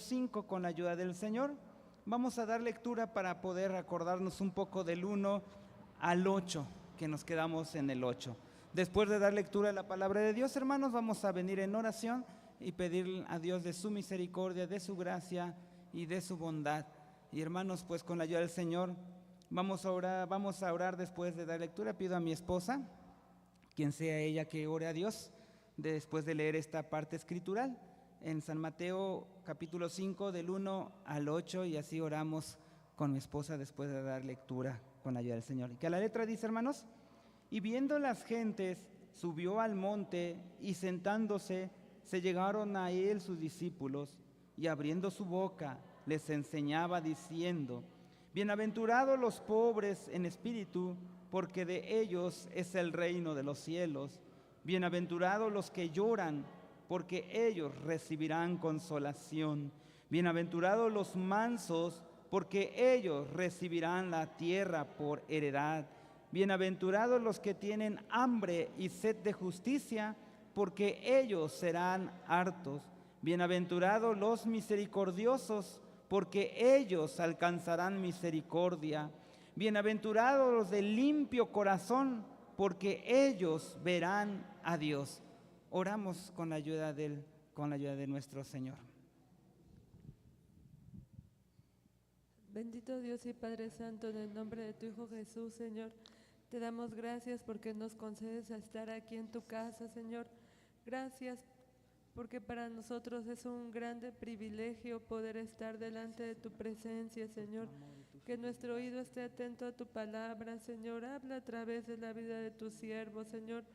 5 con la ayuda del Señor. Vamos a dar lectura para poder acordarnos un poco del 1 al 8, que nos quedamos en el 8. Después de dar lectura a la palabra de Dios, hermanos, vamos a venir en oración y pedir a Dios de su misericordia, de su gracia y de su bondad. Y hermanos, pues con la ayuda del Señor vamos a orar después de dar lectura. Pido a mi esposa, quien sea ella, que ore a Dios después de leer esta parte escritural en San Mateo capítulo 5 del 1 al 8, y así oramos con mi esposa después de dar lectura con la ayuda del Señor. Y que la letra dice, hermanos: y viendo las gentes, subió al monte, y sentándose, se llegaron a él sus discípulos, y abriendo su boca, les enseñaba diciendo: bienaventurados los pobres en espíritu, porque de ellos es el reino de los cielos. Bienaventurados los que lloran, porque ellos recibirán consolación. Bienaventurados los mansos, porque ellos recibirán la tierra por heredad. Bienaventurados los que tienen hambre y sed de justicia, porque ellos serán hartos. Bienaventurados los misericordiosos, porque ellos alcanzarán misericordia. Bienaventurados los de limpio corazón, porque ellos verán a Dios. Oramos con la ayuda de nuestro Señor. Bendito Dios y Padre Santo, en el nombre de tu Hijo Jesús, Señor, te damos gracias porque nos concedes a estar aquí en tu casa, Señor. Gracias porque para nosotros es un grande privilegio poder estar delante de tu presencia, Señor. Que nuestro oído esté atento a tu palabra, Señor. Habla a través de la vida de tu siervo, Señor.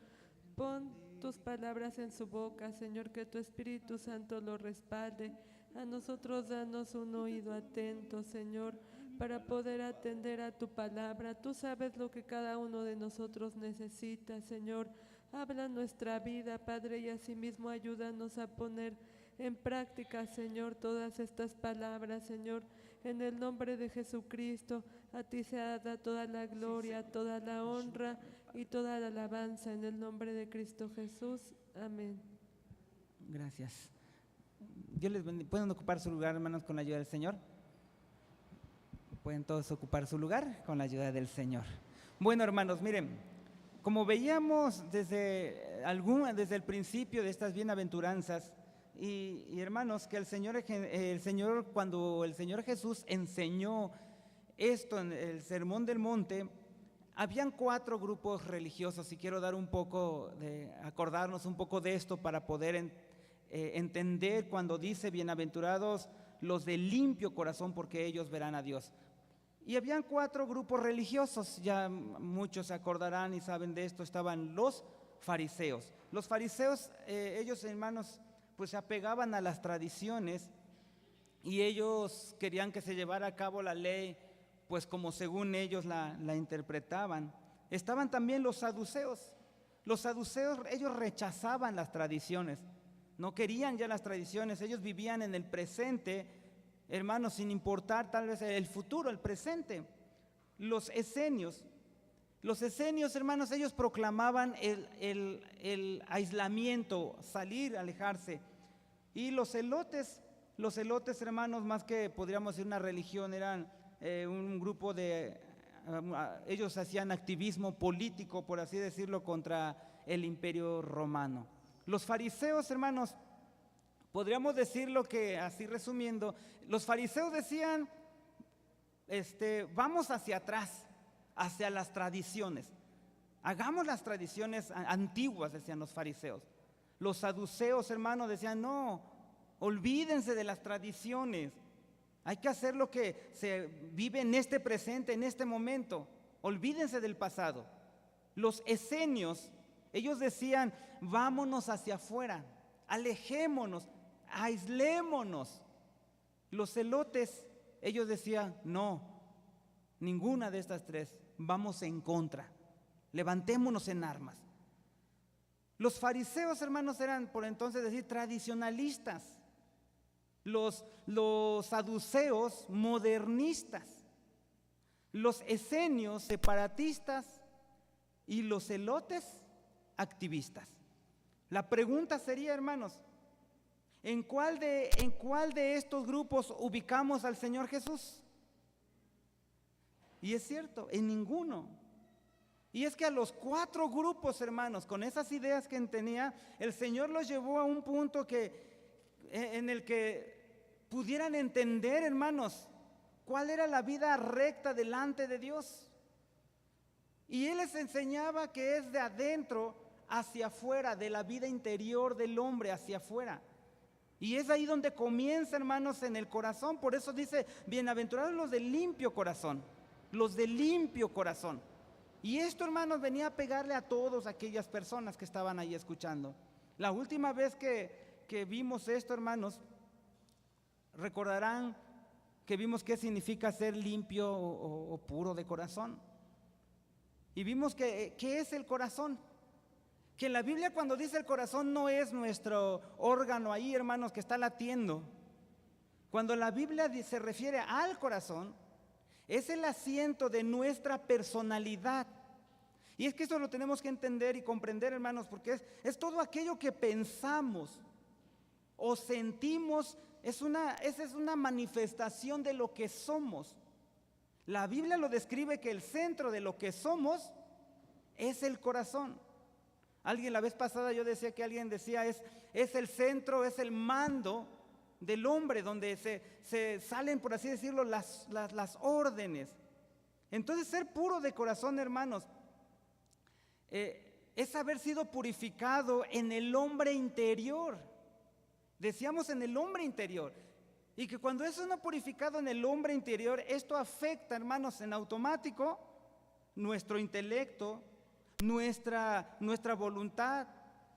Pon tus palabras en su boca, Señor, que tu Espíritu Santo lo respalde. A nosotros danos un oído atento, Señor, para poder atender a tu palabra. Tú sabes lo que cada uno de nosotros necesita, Señor. Habla nuestra vida, Padre, y asimismo ayúdanos a poner en práctica, Señor, todas estas palabras, Señor. En el nombre de Jesucristo, a ti sea dada toda la gloria, toda la honra y toda la alabanza, en el nombre de Cristo Jesús. Amén. Gracias. Dios les bendiga. ¿Pueden ocupar su lugar, hermanos, con la ayuda del Señor? ¿Pueden todos ocupar su lugar con la ayuda del Señor? Bueno, hermanos, miren, como veíamos desde el principio de estas bienaventuranzas, y hermanos, que el Señor, cuando el Señor Jesús enseñó esto en el Sermón del Monte, habían 4 grupos religiosos, y quiero acordarnos un poco de esto para poder entender cuando dice: bienaventurados los de limpio corazón, porque ellos verán a Dios. Y habían 4 grupos religiosos, ya muchos se acordarán y saben de esto. Estaban los fariseos. Los fariseos, ellos, hermanos, pues se apegaban a las tradiciones, y ellos querían que se llevara a cabo la ley pues como según ellos la interpretaban. Estaban también los saduceos. Los saduceos, ellos rechazaban las tradiciones, no querían ya las tradiciones. Ellos vivían en el presente, hermanos, sin importar tal vez el futuro, el presente. Los esenios, hermanos, ellos proclamaban el aislamiento, salir, alejarse. Y los celotes, hermanos, más que podríamos decir una religión, eran un grupo ellos hacían activismo político, por así decirlo, contra el Imperio Romano. Los fariseos, hermanos, podríamos decirlo que, así resumiendo, los fariseos decían: vamos hacia atrás, hacia las tradiciones. Hagamos las tradiciones antiguas, decían los fariseos. Los saduceos, hermanos, decían: no, olvídense de las tradiciones. Hay que hacer lo que se vive en este presente, en este momento. Olvídense del pasado. Los esenios, ellos decían: vámonos hacia afuera, alejémonos, aislémonos. Los celotes, ellos decían: no, ninguna de estas 3, vamos en contra, levantémonos en armas. Los fariseos, hermanos, eran por entonces decir tradicionalistas. Los saduceos, modernistas. Los esenios, separatistas. Y los celotes, activistas. La pregunta sería, hermanos, ¿En cuál de estos grupos ubicamos al Señor Jesús? Y es cierto, en ninguno. Y es que a los 4 grupos, hermanos, con esas ideas que tenía, el Señor los llevó a un punto en el que pudieran entender, hermanos, cuál era la vida recta delante de Dios. Y Él les enseñaba que es de adentro hacia afuera, de la vida interior del hombre hacia afuera. Y es ahí donde comienza, hermanos, en el corazón. Por eso dice, bienaventurados los de limpio corazón, los de limpio corazón. Y esto, hermanos, venía a pegarle a todas aquellas personas que estaban ahí escuchando. La última vez que vimos esto, hermanos, recordarán que vimos qué significa ser limpio o puro de corazón. Y vimos qué es el corazón. Que en la Biblia, cuando dice el corazón, no es nuestro órgano ahí, hermanos, que está latiendo. Cuando la Biblia se refiere al corazón, es el asiento de nuestra personalidad. Y es que esto lo tenemos que entender y comprender, hermanos, porque es todo aquello que pensamos o sentimos, esa es una manifestación de lo que somos. La Biblia lo describe que el centro de lo que somos es el corazón. Alguien la vez pasada yo decía que alguien decía es el centro, es el mando del hombre, donde se salen, por así decirlo, las órdenes. Entonces, ser puro de corazón, hermanos, es haber sido purificado en el hombre interior. Decíamos en el hombre interior. Y que cuando eso no purificado en el hombre interior, esto afecta, hermanos, en automático nuestro intelecto, nuestra voluntad,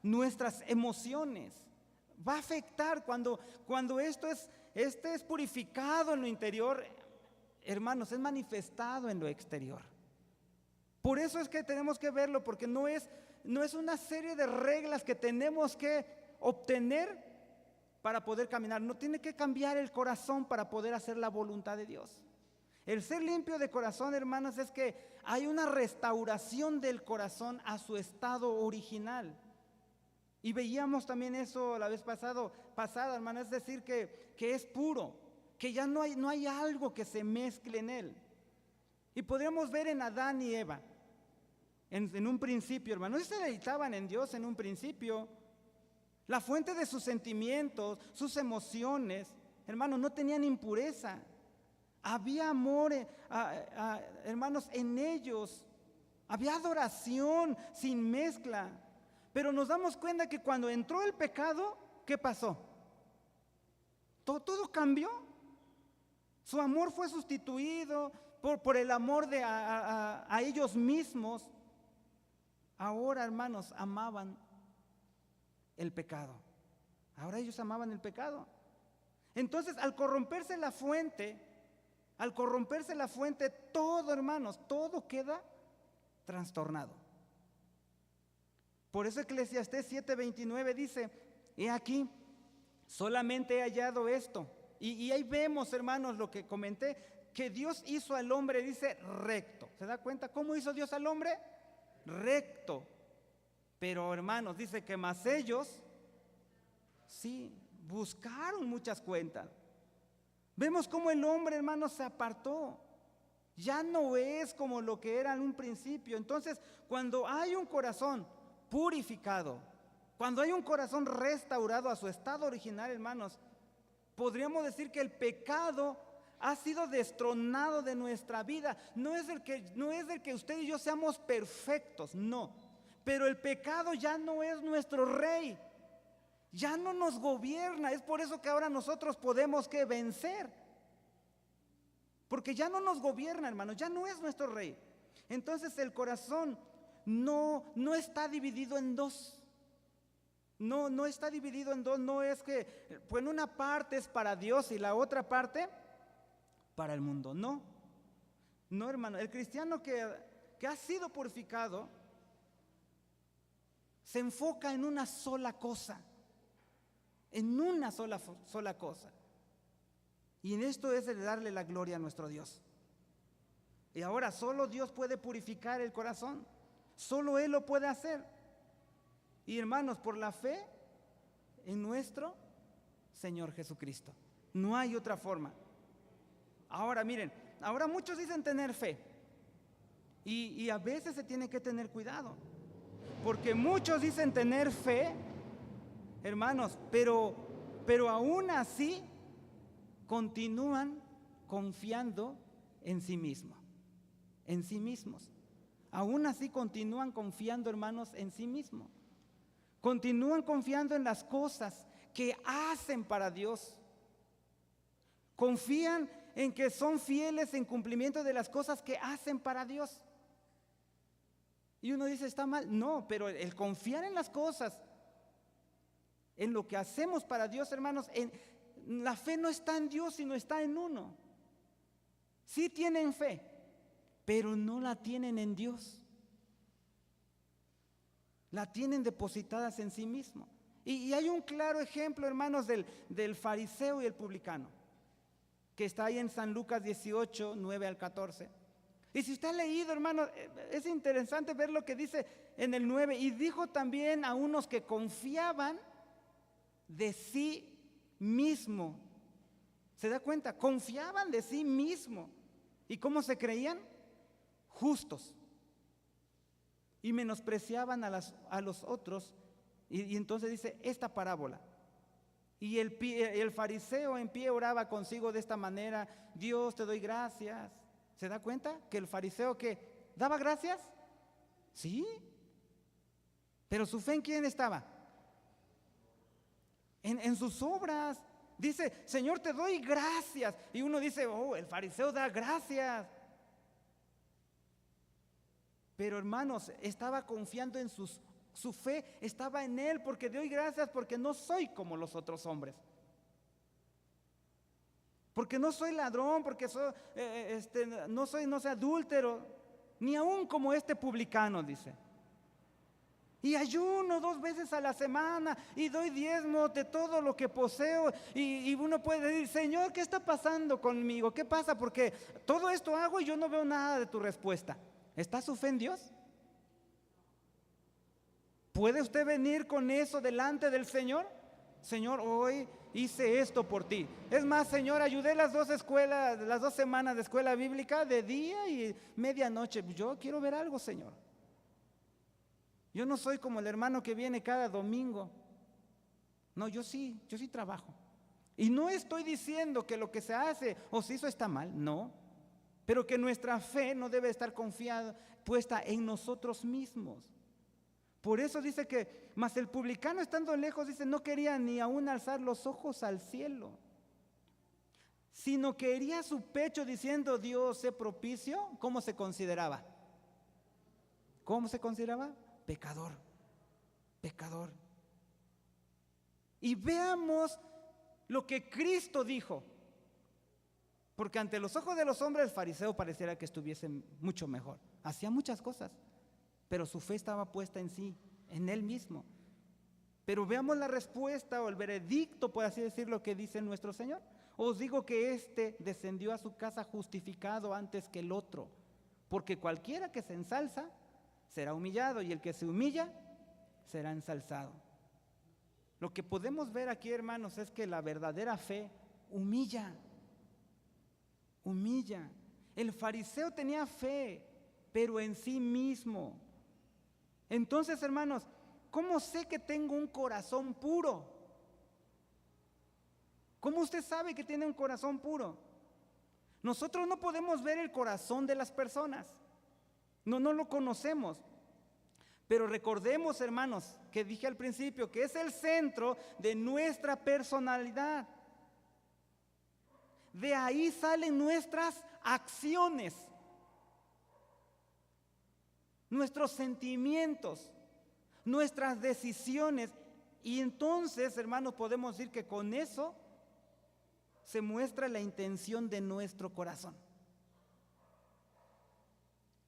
nuestras emociones. Va a afectar cuando esto es purificado en lo interior, hermanos, es manifestado en lo exterior. Por eso es que tenemos que verlo, porque no es una serie de reglas que tenemos que obtener para poder caminar. No tiene que cambiar el corazón para poder hacer la voluntad de Dios. El ser limpio de corazón, hermanos, es que hay una restauración del corazón a su estado original. Y veíamos también eso la vez pasada, hermanos, es decir, que es puro, que ya no hay algo que se mezcle en él. Y podríamos ver en Adán y Eva, en un principio, hermanos, ellos se deleitaban en Dios en un principio. La fuente de sus sentimientos, sus emociones, hermanos, no tenían impureza. Había amor, hermanos, en ellos. Había adoración sin mezcla. Pero nos damos cuenta que cuando entró el pecado, ¿qué pasó? Todo cambió. Su amor fue sustituido por el amor a ellos mismos. Ahora, hermanos, amaban el pecado. Ahora ellos amaban el pecado. Entonces, al corromperse la fuente, todo, hermanos, todo queda trastornado. Por eso Eclesiastés 7:29 dice, he aquí, solamente he hallado esto. Y ahí vemos, hermanos, lo que comenté, que Dios hizo al hombre, dice, recto. ¿Se da cuenta cómo hizo Dios al hombre? Recto. Pero, hermanos, dice que más ellos, sí, buscaron muchas cuentas. Vemos cómo el hombre, hermanos, se apartó. Ya no es como lo que era en un principio. Entonces, cuando hay un corazón purificado, cuando hay un corazón restaurado a su estado original, hermanos, podríamos decir que el pecado ha sido destronado de nuestra vida. No es el que usted y yo seamos perfectos, no. Pero el pecado ya no es nuestro rey. Ya no nos gobierna. Es por eso que ahora nosotros podemos vencer. Porque ya no nos gobierna, hermanos. Ya no es nuestro rey. Entonces el corazón no está dividido en dos. No está dividido en dos. No es que, pues una parte es para Dios y la otra parte para el mundo. No, hermano. El cristiano que ha sido purificado se enfoca en una sola cosa. En una sola cosa. Y en esto es de darle la gloria a nuestro Dios. Y ahora solo Dios puede purificar el corazón. Solo Él lo puede hacer. Y hermanos, por la fe en nuestro Señor Jesucristo. No hay otra forma. Ahora miren, ahora muchos dicen tener fe. Y a veces se tiene que tener cuidado. Porque muchos dicen tener fe, hermanos, pero aún así continúan confiando en sí mismos. En sí mismos. Aún así continúan confiando, hermanos, en sí mismos. Continúan confiando en las cosas que hacen para Dios. Confían en que son fieles en cumplimiento de las cosas que hacen para Dios. Y uno dice, ¿está mal? No, pero el confiar en las cosas, en lo que hacemos para Dios, hermanos, la fe no está en Dios, sino está en uno. Sí tienen fe, pero no la tienen en Dios. La tienen depositadas en sí mismo. Y hay un claro ejemplo, hermanos, del fariseo y el publicano, que está ahí en San Lucas 18, 9 al 14. Y si usted ha leído, hermano, es interesante ver lo que dice en el 9. Y dijo también a unos que confiaban de sí mismo. ¿Se da cuenta? Confiaban de sí mismo. ¿Y cómo se creían? Justos. Y menospreciaban a los otros. Y entonces dice esta parábola. Y el fariseo en pie oraba consigo de esta manera: Dios, te doy gracias. ¿Se da cuenta? Que el fariseo que daba gracias, sí, pero su fe ¿en quién estaba? En sus obras. Dice, Señor, te doy gracias. Y uno dice, oh, el fariseo da gracias. Pero hermanos, estaba confiando en su fe, estaba en él, porque doy gracias porque no soy como los otros hombres. Porque no soy ladrón, porque no soy adúltero, ni aún como este publicano, dice. Y ayuno 2 veces a la semana y doy diezmo de todo lo que poseo. Y uno puede decir, Señor, ¿qué está pasando conmigo? ¿Qué pasa? Porque todo esto hago y yo no veo nada de tu respuesta. ¿Está su fe en Dios? ¿Puede usted venir con eso delante del Señor? Señor, hoy hice esto por ti. Es más, Señor, ayudé las 2 semanas de escuela bíblica, de día y medianoche. Yo quiero ver algo, Señor. Yo no soy como el hermano que viene cada domingo. No, yo sí trabajo. Y no estoy diciendo que lo que se hace o se hizo está mal, no. Pero que nuestra fe no debe estar puesta en nosotros mismos. Por eso dice que, mas el publicano estando lejos, dice, no quería ni aún alzar los ojos al cielo, sino que hería su pecho diciendo, Dios, sé propicio. ¿Cómo se consideraba? ¿Cómo se consideraba? Pecador. Y veamos lo que Cristo dijo. Porque ante los ojos de los hombres el fariseo pareciera que estuviese mucho mejor. Hacía muchas cosas, pero su fe estaba puesta en sí, en él mismo. Pero veamos la respuesta o el veredicto, por así decirlo, que dice nuestro Señor. Os digo que éste descendió a su casa justificado antes que el otro, porque cualquiera que se ensalza será humillado, y el que se humilla será ensalzado. Lo que podemos ver aquí, hermanos, es que la verdadera fe humilla. El fariseo tenía fe, pero en sí mismo. Entonces, hermanos, ¿cómo sé que tengo un corazón puro? ¿Cómo usted sabe que tiene un corazón puro? Nosotros no podemos ver el corazón de las personas. No lo conocemos. Pero recordemos, hermanos, que dije al principio que es el centro de nuestra personalidad. De ahí salen nuestras acciones, nuestros sentimientos, nuestras decisiones. Y entonces, hermanos, podemos decir que con eso se muestra la intención de nuestro corazón.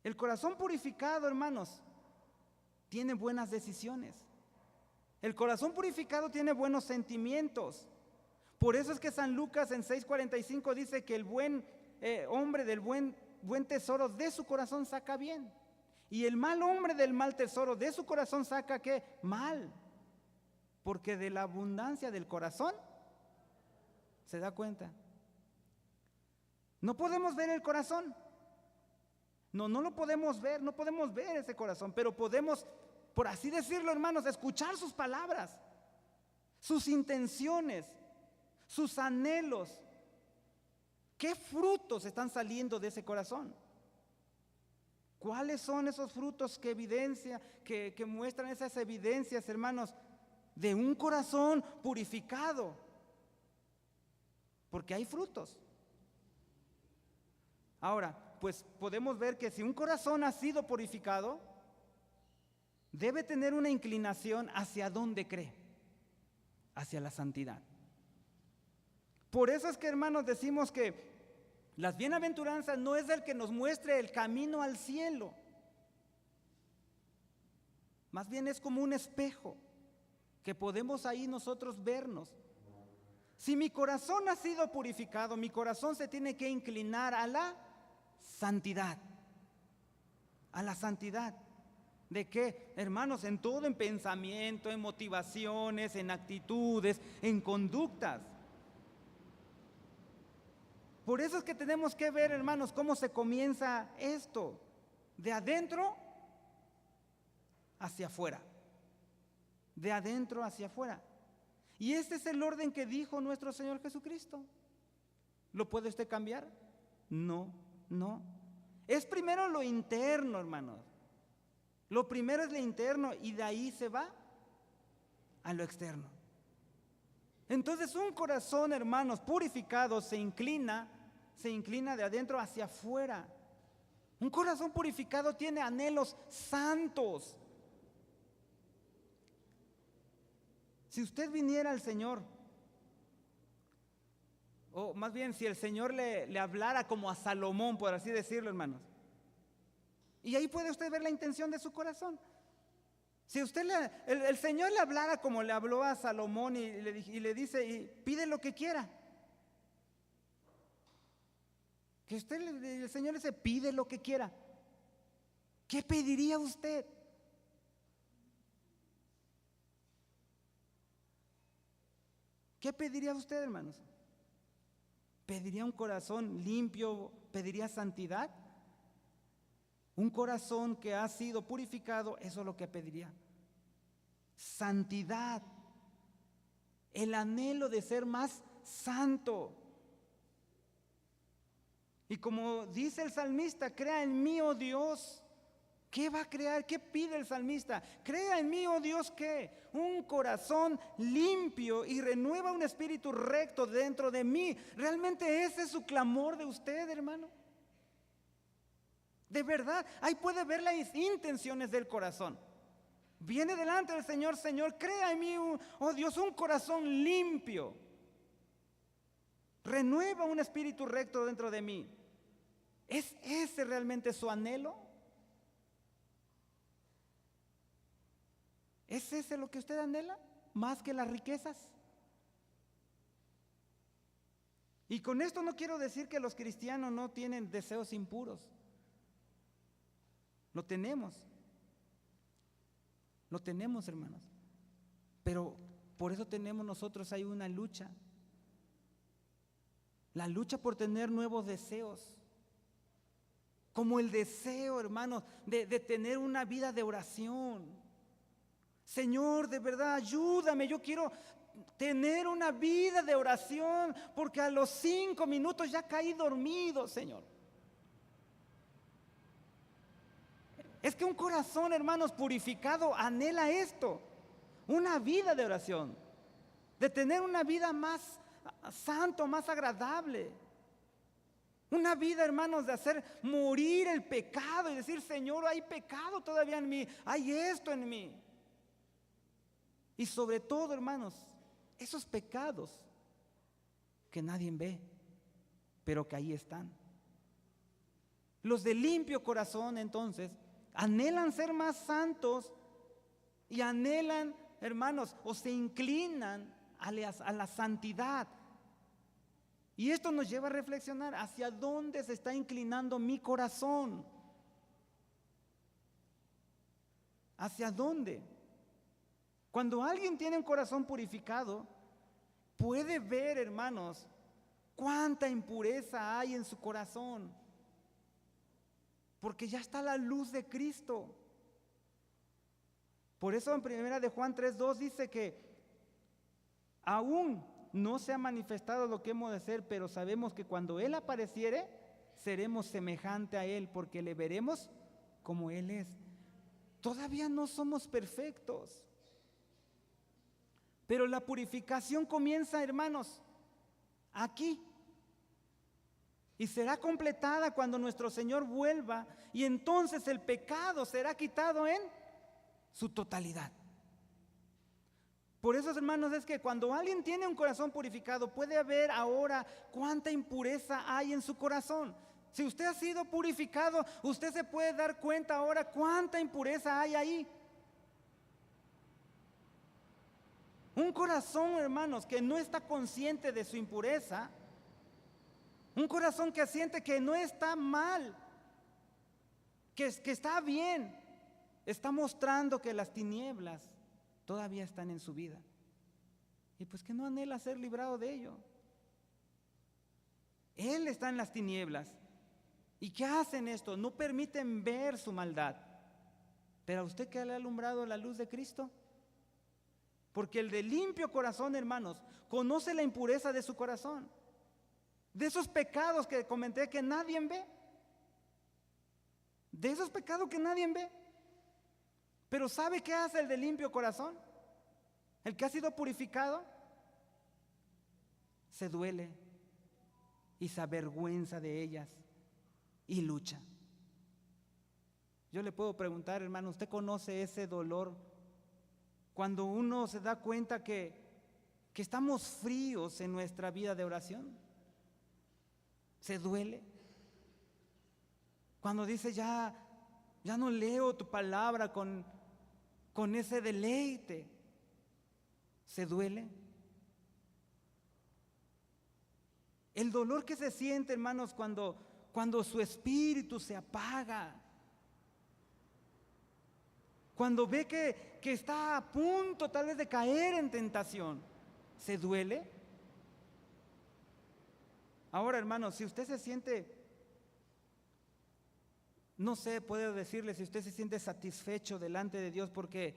El corazón purificado, hermanos, tiene buenas decisiones. El corazón purificado tiene buenos sentimientos. Por eso es que San Lucas en 6:45 dice que el buen hombre del buen tesoro de su corazón saca bien. Y el mal hombre del mal tesoro de su corazón saca ¿qué? Mal. Porque de la abundancia del corazón ¿Se da cuenta? No podemos ver el corazón. No lo podemos ver, no podemos ver ese corazón, pero podemos, por así decirlo, hermanos, escuchar sus palabras, sus intenciones, sus anhelos. ¿Qué frutos están saliendo de ese corazón? ¿Cuáles son esos frutos que evidencia, que muestran esas evidencias, hermanos, de un corazón purificado? Porque hay frutos. Ahora, pues podemos ver que si un corazón ha sido purificado, debe tener una inclinación hacia donde cree, hacia la santidad. Por eso es que, hermanos, decimos que las bienaventuranzas no es el que nos muestre el camino al cielo. Más bien es como un espejo que podemos ahí nosotros vernos. Si mi corazón ha sido purificado, mi corazón se tiene que inclinar a la santidad. A la santidad. ¿De qué? Hermanos, en todo, en pensamiento, en motivaciones, en actitudes, en conductas. Por eso es que tenemos que ver, hermanos, cómo se comienza esto, de adentro hacia afuera, de adentro hacia afuera. Y este es el orden que dijo nuestro Señor Jesucristo. ¿Lo puede usted cambiar? No. Es primero lo interno, hermanos. Lo primero es lo interno y de ahí se va a lo externo. Entonces un corazón, hermanos, purificado se inclina de adentro hacia afuera. Un corazón purificado tiene anhelos santos. Si usted viniera al Señor, o más bien si el Señor le hablara como a Salomón, por así decirlo, hermanos, y ahí puede usted ver la intención de su corazón. Si usted el Señor le hablara como le habló a Salomón y le dice, y pide lo que quiera. Que el Señor le dice, pide lo que quiera. ¿Qué pediría usted? ¿Qué pediría usted, hermanos? ¿Pediría un corazón limpio? ¿Pediría santidad? Un corazón que ha sido purificado, eso es lo que pediría. Santidad. El anhelo de ser más santo. Y como dice el salmista, crea en mí, oh Dios. ¿Qué va a crear? ¿Qué pide el salmista? Crea en mí, oh Dios, ¿qué? Un corazón limpio y renueva un espíritu recto dentro de mí. ¿Realmente ese es su clamor de usted, hermano? De verdad, ahí puede ver las intenciones del corazón. Viene delante del Señor, Señor, crea en mí, oh Dios, un corazón limpio. Renueva un espíritu recto dentro de mí. ¿Es ese realmente su anhelo? ¿Es ese lo que usted anhela? ¿Más que las riquezas? Y con esto no quiero decir que los cristianos no tienen deseos impuros. Lo tenemos, hermanos. Pero por eso tenemos nosotros ahí una lucha. La lucha por tener nuevos deseos. Como el deseo, hermanos, de tener una vida de oración. Señor, de verdad, ayúdame. Yo quiero tener una vida de oración porque a los 5 minutos ya caí dormido, Señor. Es que un corazón, hermanos, purificado anhela esto, una vida de oración, de tener una vida más santo, más agradable. Una vida, hermanos, de hacer morir el pecado y decir, Señor, hay pecado todavía en mí, hay esto en mí. Y sobre todo, hermanos, esos pecados que nadie ve, pero que ahí están. Los de limpio corazón, entonces, anhelan ser más santos y anhelan, hermanos, o se inclinan a la santidad. Y esto nos lleva a reflexionar hacia dónde se está inclinando mi corazón. ¿Hacia dónde? Cuando alguien tiene un corazón purificado, puede ver, hermanos, ¿Cuánta impureza hay en su corazón? Porque ya está la luz de Cristo. Por eso en 1 de Juan 3:2 dice que aún no se ha manifestado lo que hemos de ser, pero sabemos que cuando Él apareciere, seremos semejante a Él, porque le veremos como Él es. Todavía no somos perfectos, pero la purificación comienza, hermanos, aquí. Y será completada cuando nuestro Señor vuelva, y entonces el pecado será quitado en su totalidad. Por eso, hermanos, es que cuando alguien tiene un corazón purificado, puede ver ahora cuánta impureza hay en su corazón. Si usted ha sido purificado, usted se puede dar cuenta ahora cuánta impureza hay ahí. Un corazón, hermanos, que no está consciente de su impureza, un corazón que siente que no está mal, que está bien, está mostrando que las tinieblas todavía están en su vida. Y pues que no anhela ser librado de ello. Él está en las tinieblas. ¿Y qué hacen esto? No permiten ver su maldad. Pero a usted que le ha alumbrado la luz de Cristo. Porque el de limpio corazón, hermanos, conoce la impureza de su corazón. De esos pecados que comenté que nadie ve. De esos pecados que nadie ve. Pero ¿sabe qué hace el de limpio corazón? El que ha sido purificado. Se duele y se avergüenza de ellas y lucha. Yo le puedo preguntar, hermano, ¿usted conoce ese dolor? Cuando uno se da cuenta que estamos fríos en nuestra vida de oración. ¿Se duele? Cuando dice ya no leo tu palabra con ese deleite. ¿Se duele? El dolor que se siente, hermanos, cuando su espíritu se apaga. Cuando ve que está a punto tal vez de caer en tentación. ¿Se duele? Ahora, hermanos, si usted se siente, no sé, puedo decirle si usted se siente satisfecho delante de Dios porque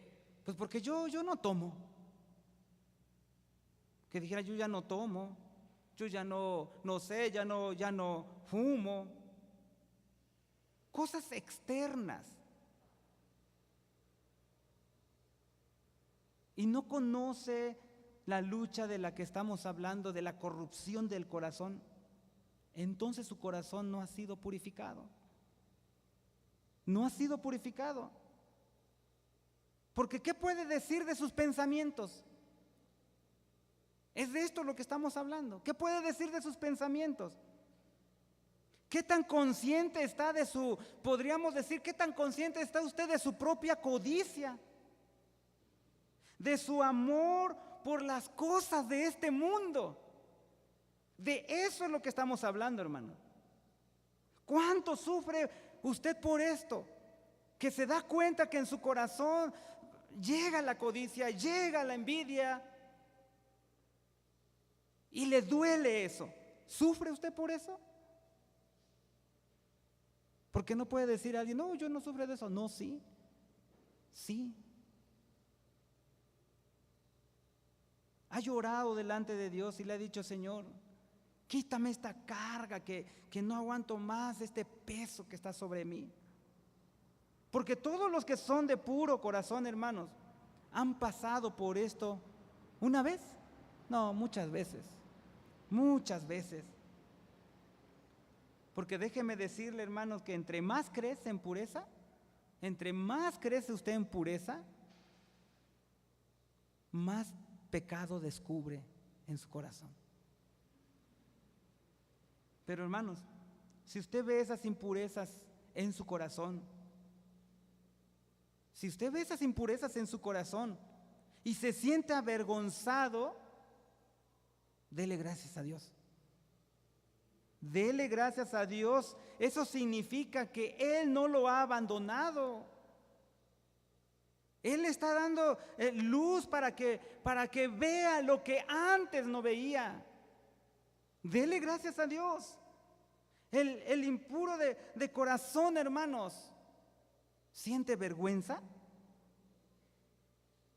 yo no tomo. Que dijera, yo ya no tomo, yo ya no sé, ya no fumo. Cosas externas. Y no conoce la lucha de la que estamos hablando, de la corrupción del corazón. Entonces su corazón no ha sido purificado. No ha sido purificado. Porque ¿qué puede decir de sus pensamientos? Es de esto lo que estamos hablando. ¿Qué puede decir de sus pensamientos? ¿Qué tan consciente está podríamos decir, qué tan consciente está usted de su propia codicia? De su amor por las cosas de este mundo. De eso es lo que estamos hablando, hermano. ¿Cuánto sufre usted por esto? Que se da cuenta que en su corazón llega la codicia, llega la envidia y le duele eso. ¿Sufre usted por eso? Porque no puede decir a alguien, no, yo no sufro de eso. No, sí. Sí. Ha llorado delante de Dios y le ha dicho, Señor, quítame esta carga que no aguanto más, este peso que está sobre mí. Porque todos los que son de puro corazón, hermanos, han pasado por esto una vez. No, muchas veces. Muchas veces. Porque déjeme decirle, hermanos, que entre más crece en pureza, entre más crece usted en pureza, más pecado descubre en su corazón. Pero hermanos, si usted ve esas impurezas en su corazón, si usted ve esas impurezas en su corazón y se siente avergonzado, dele gracias a Dios. Dele gracias a Dios. Eso significa que Él no lo ha abandonado. Él está dando luz para que vea lo que antes no veía. Dele gracias a Dios. El impuro de corazón, hermanos, ¿siente vergüenza?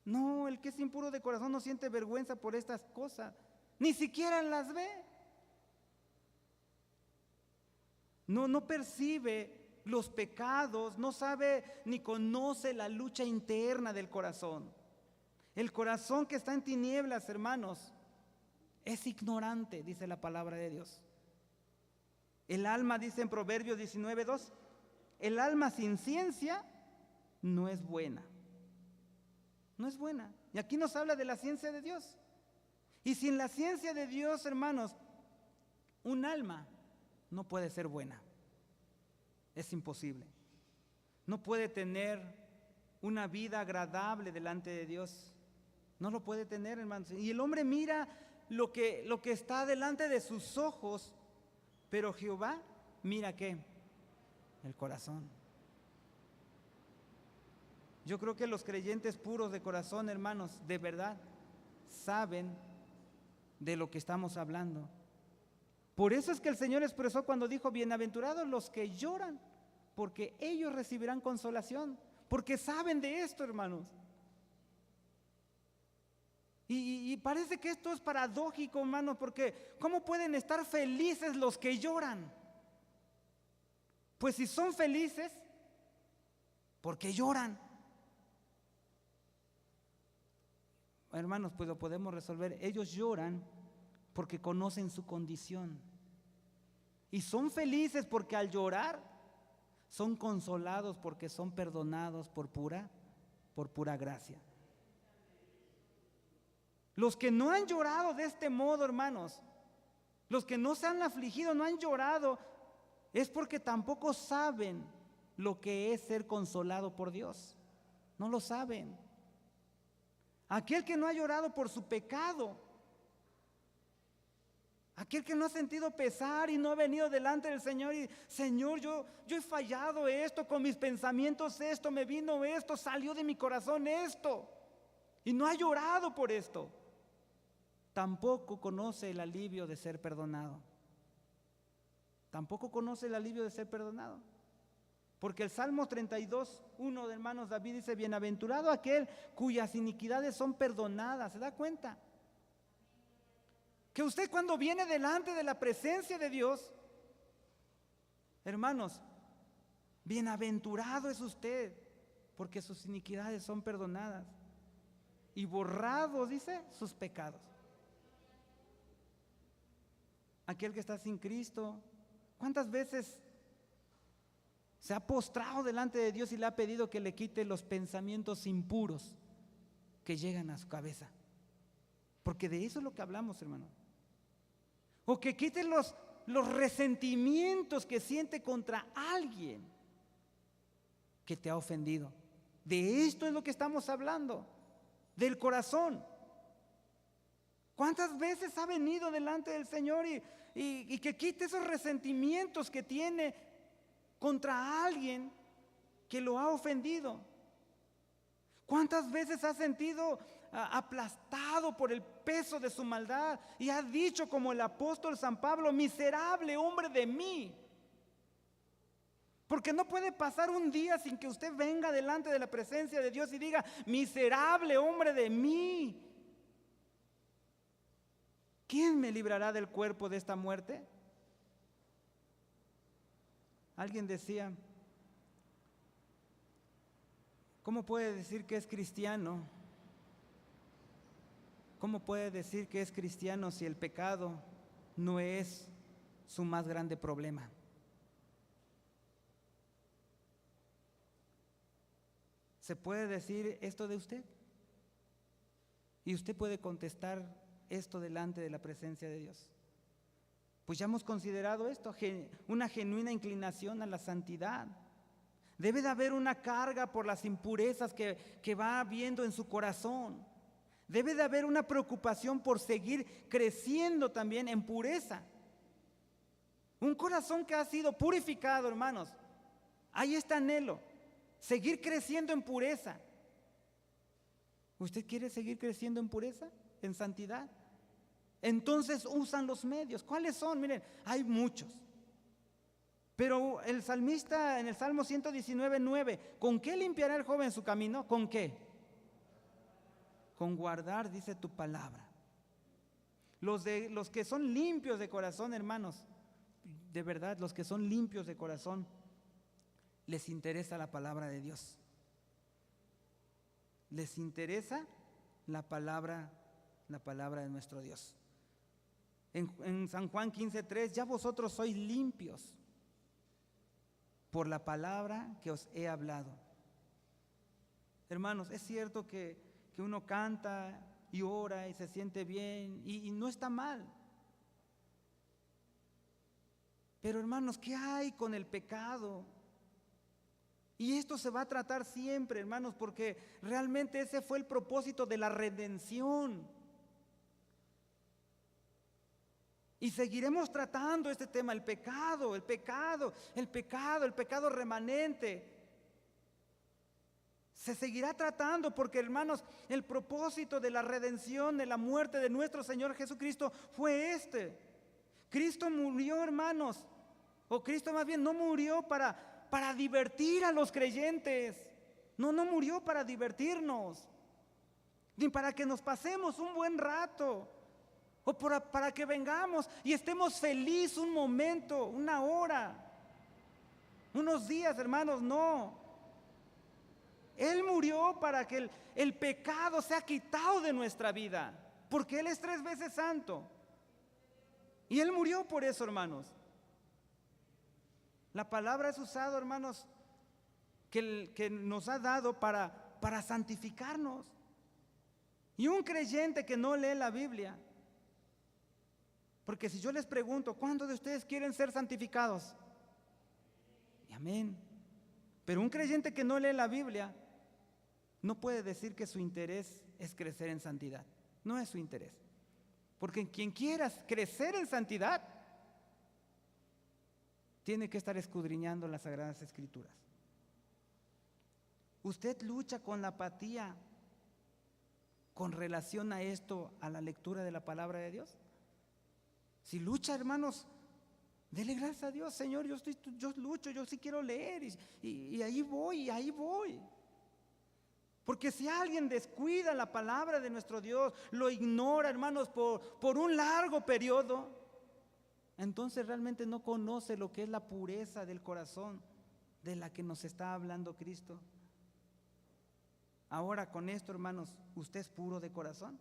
No, el que es impuro de corazón no siente vergüenza por estas cosas, ni siquiera las ve. No percibe los pecados, no sabe ni conoce la lucha interna del corazón. El corazón que está en tinieblas, hermanos, es ignorante, dice la palabra de Dios. El alma, dice en Proverbios 19:2, el alma sin ciencia no es buena. No es buena. Y aquí nos habla de la ciencia de Dios. Y sin la ciencia de Dios, hermanos, un alma no puede ser buena. Es imposible. No puede tener una vida agradable delante de Dios. No lo puede tener, hermanos. Y el hombre mira lo que está delante de sus ojos, pero Jehová mira ¿qué? El corazón. Yo creo que los creyentes puros de corazón, hermanos, de verdad, saben de lo que estamos hablando. Por eso es que el Señor expresó cuando dijo, bienaventurados los que lloran, porque ellos recibirán consolación, porque saben de esto, hermanos. Y parece que esto es paradójico, hermanos, porque ¿cómo pueden estar felices los que lloran? Pues si son felices, ¿por qué lloran? Hermanos, pues lo podemos resolver. Ellos lloran porque conocen su condición. Y son felices porque al llorar son consolados porque son perdonados por pura gracia. Los que no han llorado de este modo, hermanos, los que no se han afligido, no han llorado, es porque tampoco saben lo que es ser consolado por Dios. No lo saben. Aquel que no ha llorado por su pecado, aquel que no ha sentido pesar y no ha venido delante del Señor y Señor, yo he fallado esto, con mis pensamientos esto, me vino esto, salió de mi corazón esto, y no ha llorado por esto, tampoco conoce el alivio de ser perdonado. Tampoco conoce el alivio de ser perdonado. Porque el Salmo 32:1 de hermanos David dice, bienaventurado aquel cuyas iniquidades son perdonadas. ¿Se da cuenta? Que usted cuando viene delante de la presencia de Dios, hermanos, bienaventurado es usted, porque sus iniquidades son perdonadas y borrados, dice, sus pecados. Aquel que está sin Cristo, ¿cuántas veces se ha postrado delante de Dios y le ha pedido que le quite los pensamientos impuros que llegan a su cabeza? Porque de eso es lo que hablamos, hermano. O que quite los resentimientos que siente contra alguien que te ha ofendido. De esto es lo que estamos hablando, del corazón. ¿Cuántas veces ha venido delante del Señor y que quite esos resentimientos que tiene contra alguien que lo ha ofendido? ¿Cuántas veces ha sentido aplastado por el peso de su maldad y ha dicho como el apóstol San Pablo, miserable hombre de mí? Porque no puede pasar un día sin que usted venga delante de la presencia de Dios y diga, miserable hombre de mí. ¿Quién me librará del cuerpo de esta muerte? Alguien decía, ¿cómo puede decir que es cristiano? ¿Cómo puede decir que es cristiano si el pecado no es su más grande problema? ¿Se puede decir esto de usted? Y usted puede contestar esto delante de la presencia de Dios. Pues ya hemos considerado esto, una genuina inclinación a la santidad. Debe de haber una carga por las impurezas que va habiendo en su corazón. Debe de haber una preocupación por seguir creciendo también en pureza. Un corazón que ha sido purificado, hermanos, hay este anhelo, seguir creciendo en pureza. ¿Usted quiere seguir creciendo en pureza, en santidad? Entonces usan los medios. ¿Cuáles son? Miren, hay muchos. Pero el salmista en el Salmo 119:9, ¿con qué limpiará el joven su camino? ¿Con qué? Con guardar, dice tu palabra. Los que son limpios de corazón, hermanos, de verdad, los que son limpios de corazón, les interesa la palabra de Dios. Les interesa la palabra de nuestro Dios. En San Juan 15:3, ya vosotros sois limpios por la palabra que os he hablado. Hermanos, es cierto que uno canta y ora y se siente bien y no está mal. Pero hermanos, ¿qué hay con el pecado? Y esto se va a tratar siempre, hermanos, porque realmente ese fue el propósito de la redención. Y seguiremos tratando este tema, el pecado remanente. Se seguirá tratando porque, hermanos, el propósito de la redención, de la muerte de nuestro Señor Jesucristo fue este. Cristo murió, hermanos, o Cristo más bien no murió para divertir a los creyentes. No murió para divertirnos, ni para que nos pasemos un buen rato, o para que vengamos y estemos felices un momento, una hora, unos días, hermanos, no. Él murió para que el pecado sea quitado de nuestra vida, porque Él es 3 veces santo. Y Él murió por eso, hermanos. La palabra es usada, hermanos, que nos ha dado para santificarnos. Y un creyente que no lee la Biblia, porque si yo les pregunto, ¿cuántos de ustedes quieren ser santificados? Y amén. Pero un creyente que no lee la Biblia no puede decir que su interés es crecer en santidad. No es su interés. Porque quien quiera crecer en santidad tiene que estar escudriñando las Sagradas Escrituras. Usted lucha con la apatía con relación a esto, a la lectura de la palabra de Dios. Si lucha, hermanos, dele gracias a Dios. Señor, yo lucho, yo sí quiero leer y ahí voy. Porque si alguien descuida la palabra de nuestro Dios, lo ignora, hermanos, por un largo periodo, entonces realmente no conoce lo que es la pureza del corazón de la que nos está hablando Cristo. Ahora con esto, hermanos, ¿usted es puro de corazón?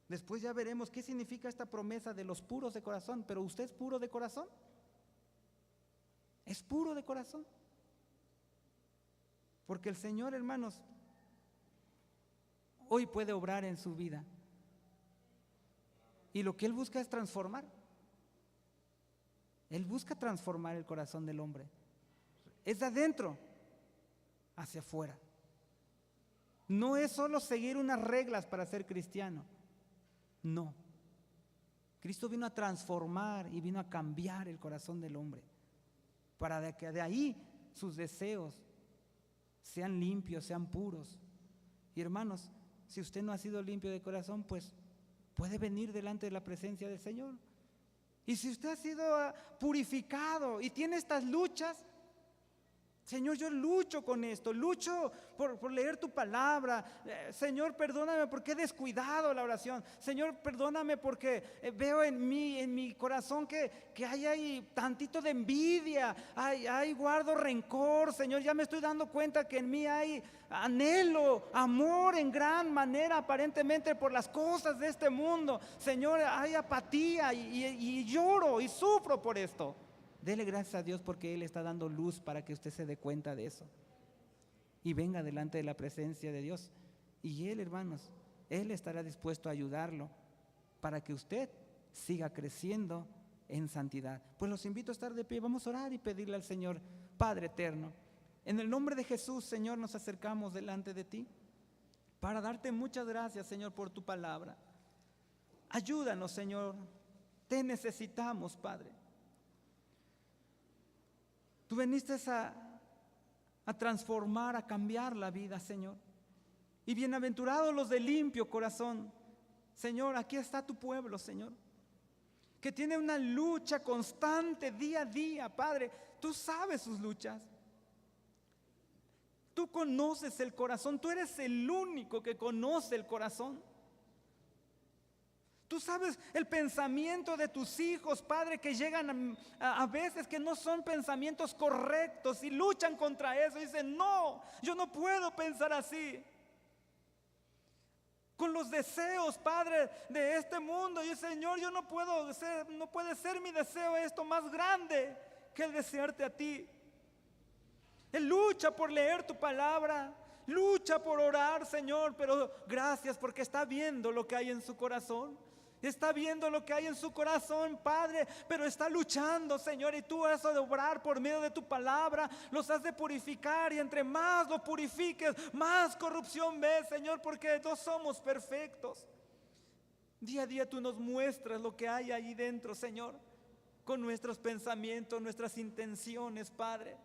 Después ya veremos qué significa esta promesa de los puros de corazón, pero ¿usted es puro de corazón? ¿Es puro de corazón? Porque el Señor, hermanos, hoy puede obrar en su vida. Y lo que Él busca es transformar. Él busca transformar el corazón del hombre. Es de adentro hacia afuera. No es solo seguir unas reglas para ser cristiano. No. Cristo vino a transformar y vino a cambiar el corazón del hombre, para que de ahí sus deseos sean limpios, sean puros. Y hermanos, si usted no ha sido limpio de corazón, pues puede venir delante de la presencia del Señor. Y si usted ha sido purificado y tiene estas luchas, Señor, yo lucho con esto, lucho por leer tu palabra. Señor, perdóname porque he descuidado la oración. Señor, perdóname porque veo en mi corazón que hay tantito de envidia, guardo rencor. Señor, ya me estoy dando cuenta que en mí hay anhelo, amor en gran manera aparentemente por las cosas de este mundo. Señor, hay apatía y lloro y sufro por esto. Dele gracias a Dios porque Él está dando luz para que usted se dé cuenta de eso y venga delante de la presencia de Dios. Y Él, hermanos, Él estará dispuesto a ayudarlo para que usted siga creciendo en santidad. Pues los invito a estar de pie. Vamos a orar y pedirle al Señor. Padre eterno, en el nombre de Jesús, Señor, nos acercamos delante de ti para darte muchas gracias, Señor, por tu palabra. Ayúdanos, Señor. Te necesitamos, Padre. Tú viniste a transformar, a cambiar la vida, Señor. Y bienaventurados los de limpio corazón, Señor, aquí está tu pueblo, Señor, que tiene una lucha constante día a día, Padre. Tú sabes sus luchas. Tú conoces el corazón. Tú eres el único que conoce el corazón. Tú sabes el pensamiento de tus hijos, Padre, que llegan a veces que no son pensamientos correctos y luchan contra eso. Dicen, no, yo no puedo pensar así. Con los deseos, Padre, de este mundo. Y Señor, yo no puede ser mi deseo esto más grande que el desearte a ti. Él lucha por leer tu palabra, lucha por orar, Señor, pero gracias porque está viendo lo que hay en su corazón. Está viendo lo que hay en su corazón, Padre, pero está luchando, Señor, y tú has de obrar por medio de tu palabra, los has de purificar, y entre más lo purifiques, más corrupción ves, Señor, porque no somos perfectos. Día a día tú nos muestras lo que hay ahí dentro, Señor, con nuestros pensamientos, nuestras intenciones, Padre.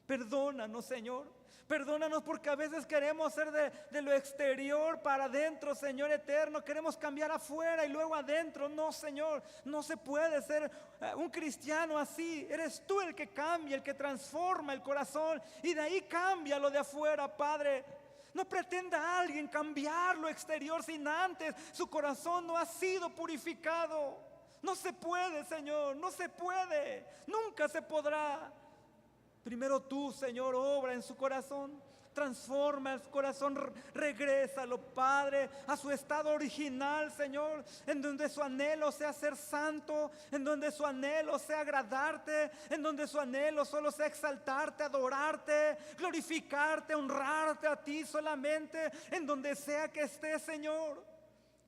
Perdónanos, Señor. Perdónanos porque a veces queremos ser de lo exterior para adentro, Señor eterno. Queremos cambiar afuera y luego adentro. No, Señor, no se puede ser un cristiano así. Eres tú el que cambia, el que transforma el corazón, y de ahí cambia lo de afuera, Padre. No pretenda alguien cambiar lo exterior sin antes su corazón no ha sido purificado. No se puede, Señor, no se puede. Nunca se podrá. Primero tú, Señor, obra en su corazón, transforma el corazón, regrésalo, Padre, a su estado original, Señor, en donde su anhelo sea ser santo, en donde su anhelo sea agradarte, en donde su anhelo solo sea exaltarte, adorarte, glorificarte, honrarte a ti solamente, en donde sea que estés, Señor.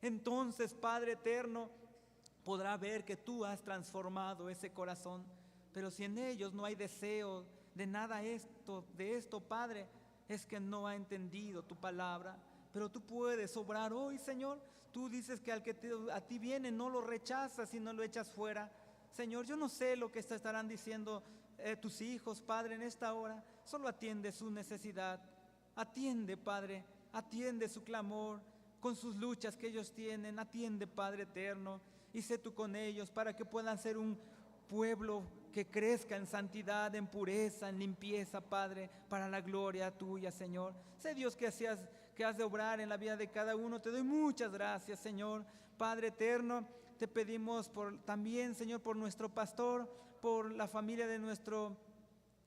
Entonces, Padre eterno, podrá ver que tú has transformado ese corazón. Pero si en ellos no hay deseo de nada de esto, Padre, es que no ha entendido tu palabra. Pero tú puedes obrar hoy, Señor. Tú dices que al que a ti viene no lo rechazas y no lo echas fuera. Señor, yo no sé lo que estarán diciendo tus hijos, Padre, en esta hora. Solo atiende su necesidad. Atiende, Padre, atiende su clamor con sus luchas que ellos tienen. Atiende, Padre eterno, y sé tú con ellos para que puedan ser un pueblo que crezca en santidad, en pureza, en limpieza, Padre, para la gloria tuya, Señor. Sé Dios que has de obrar en la vida de cada uno. Te doy muchas gracias, Señor. Padre eterno, te pedimos también, Señor, por nuestro pastor, por la familia de nuestro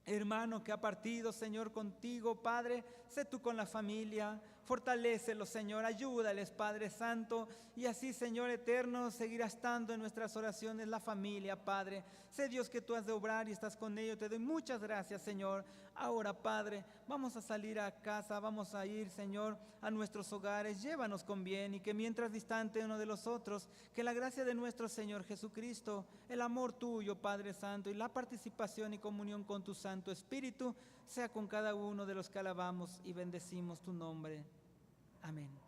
hermano que ha partido, Señor, contigo, Padre. Sé tú con la familia, fortalécelos, Señor, ayúdales, Padre Santo, y así, Señor eterno, seguirá estando en nuestras oraciones la familia, Padre. Sé Dios que tú has de obrar y estás con ellos. Te doy muchas gracias, Señor. Ahora, Padre, vamos a salir a casa, vamos a ir, Señor, a nuestros hogares. Llévanos con bien, y que mientras distante uno de los otros, que la gracia de nuestro Señor Jesucristo, el amor tuyo, Padre Santo, y la participación y comunión con tu Santo Espíritu sea con cada uno de los que alabamos y bendecimos tu nombre. Amén.